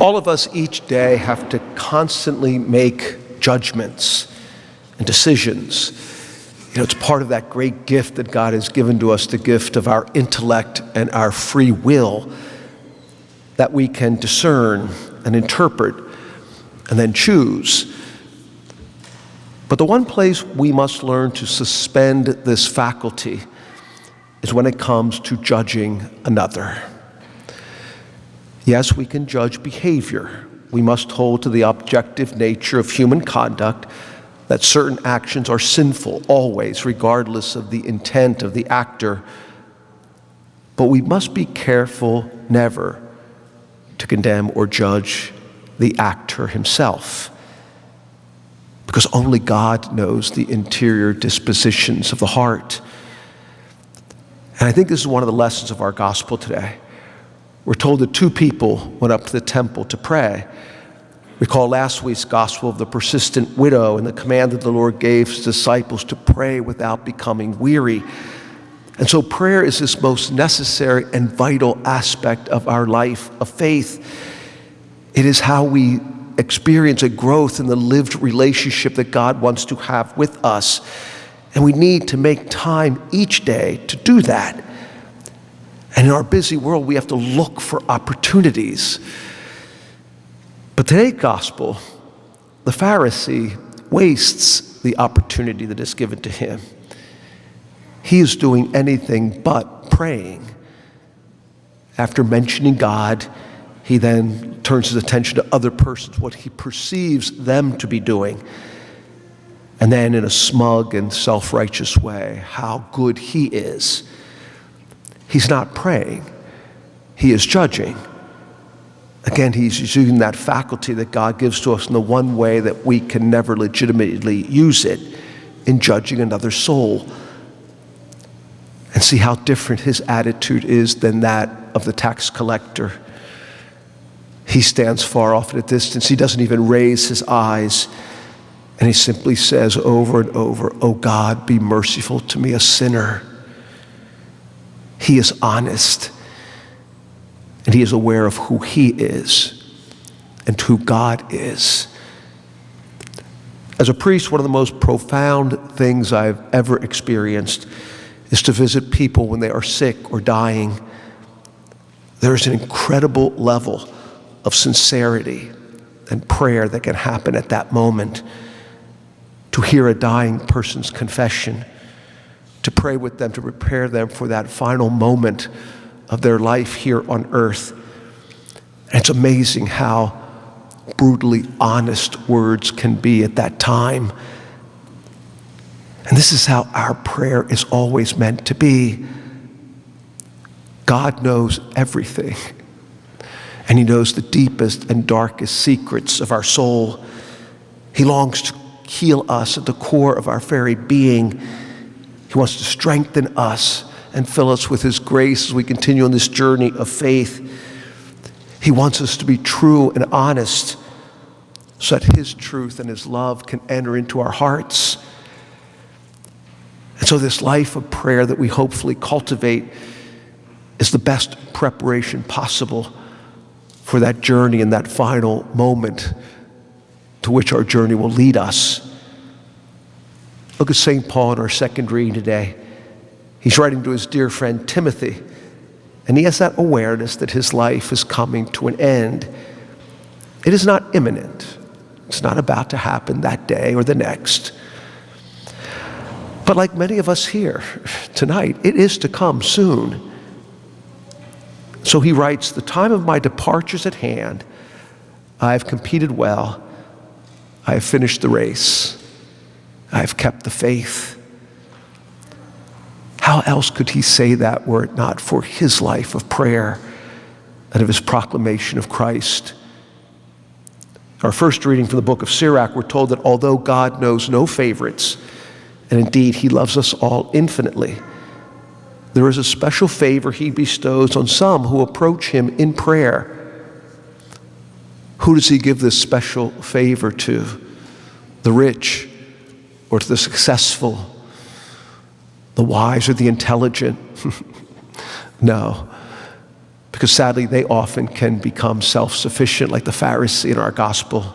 All of us each day have to constantly make judgments and decisions. It's part of that great gift that God has given to us, the gift of our intellect and our free will, that we can discern and interpret and then choose. But the one place we must learn to suspend this faculty is when it comes to judging another. Yes, we can judge behavior. We must hold to the objective nature of human conduct, that certain actions are sinful always, regardless of the intent of the actor. But we must be careful never to condemn or judge the actor himself, because only God knows the interior dispositions of the heart. And I think this is one of the lessons of our gospel today. We're told that two people went up to the temple to pray. Recall last week's gospel of the persistent widow and the command that the Lord gave his disciples to pray without becoming weary. And so prayer is this most necessary and vital aspect of our life of faith. It is how we experience a growth in the lived relationship that God wants to have with us. And we need to make time each day to do that. And in our busy world, we have to look for opportunities. But today's gospel, the Pharisee wastes the opportunity that is given to him. He is doing anything but praying. After mentioning God, he then turns his attention to other persons, what he perceives them to be doing. And then in a smug and self-righteous way, how good he is. He's not praying, he is judging. Again, he's using that faculty that God gives to us in the one way that we can never legitimately use it, in judging another soul. And see how different his attitude is than that of the tax collector. He stands far off at a distance. He doesn't even raise his eyes. And he simply says over and over, "Oh God, be merciful to me, a sinner." He is honest, and he is aware of who he is and who God is. As a priest, one of the most profound things I've ever experienced is to visit people when they are sick or dying. There's an incredible level of sincerity and prayer that can happen at that moment. To hear a dying person's confession, to pray with them, to prepare them for that final moment of their life here on earth. And it's amazing how brutally honest words can be at that time. And this is how our prayer is always meant to be. God knows everything, and he knows the deepest and darkest secrets of our soul. He longs to heal us at the core of our very being. He wants to strengthen us and fill us with his grace as we continue on this journey of faith. He wants us to be true and honest so that his truth and his love can enter into our hearts. And so this life of prayer that we hopefully cultivate is the best preparation possible for that journey and that final moment to which our journey will lead us. Look at St. Paul in our second reading today. He's writing to his dear friend Timothy, and he has that awareness that his life is coming to an end. It is not imminent. It's not about to happen that day or the next. But like many of us here tonight, it is to come soon. So he writes, "The time of my departure is at hand. I have competed well. I have finished the race. I have kept the faith." How else could he say that were it not for his life of prayer and of his proclamation of Christ? Our first reading from the book of Sirach, we're told that although God knows no favorites, and indeed he loves us all infinitely, there is a special favor he bestows on some who approach him in prayer. Who does he give this special favor to? The rich or to the successful? The wise or the intelligent? No. because sadly they often can become self-sufficient like the Pharisee in our gospel.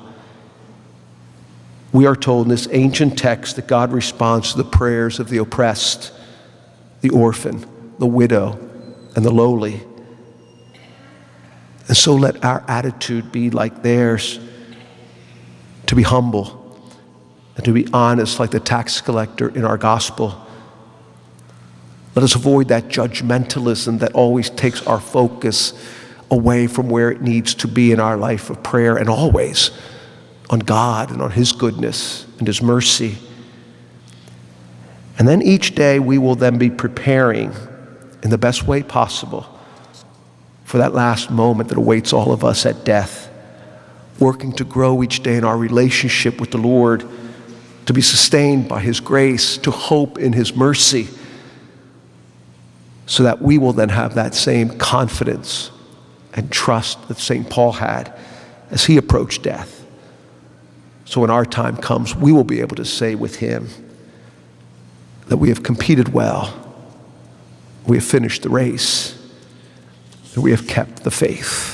We are told in this ancient text that God responds to the prayers of the oppressed, the orphan, the widow, and the lowly. And so let our attitude be like theirs, to be humble and to be honest like the tax collector in our gospel. Let us avoid that judgmentalism that always takes our focus away from where it needs to be in our life of prayer, and always on God and on His goodness and His mercy. And then each day we will then be preparing in the best way possible for that last moment that awaits all of us at death, working to grow each day in our relationship with the Lord, to be sustained by His grace, to hope in His mercy, so that we will then have that same confidence and trust that St. Paul had as he approached death. So when our time comes, we will be able to say with him that we have competed well, we have finished the race, that we have kept the faith.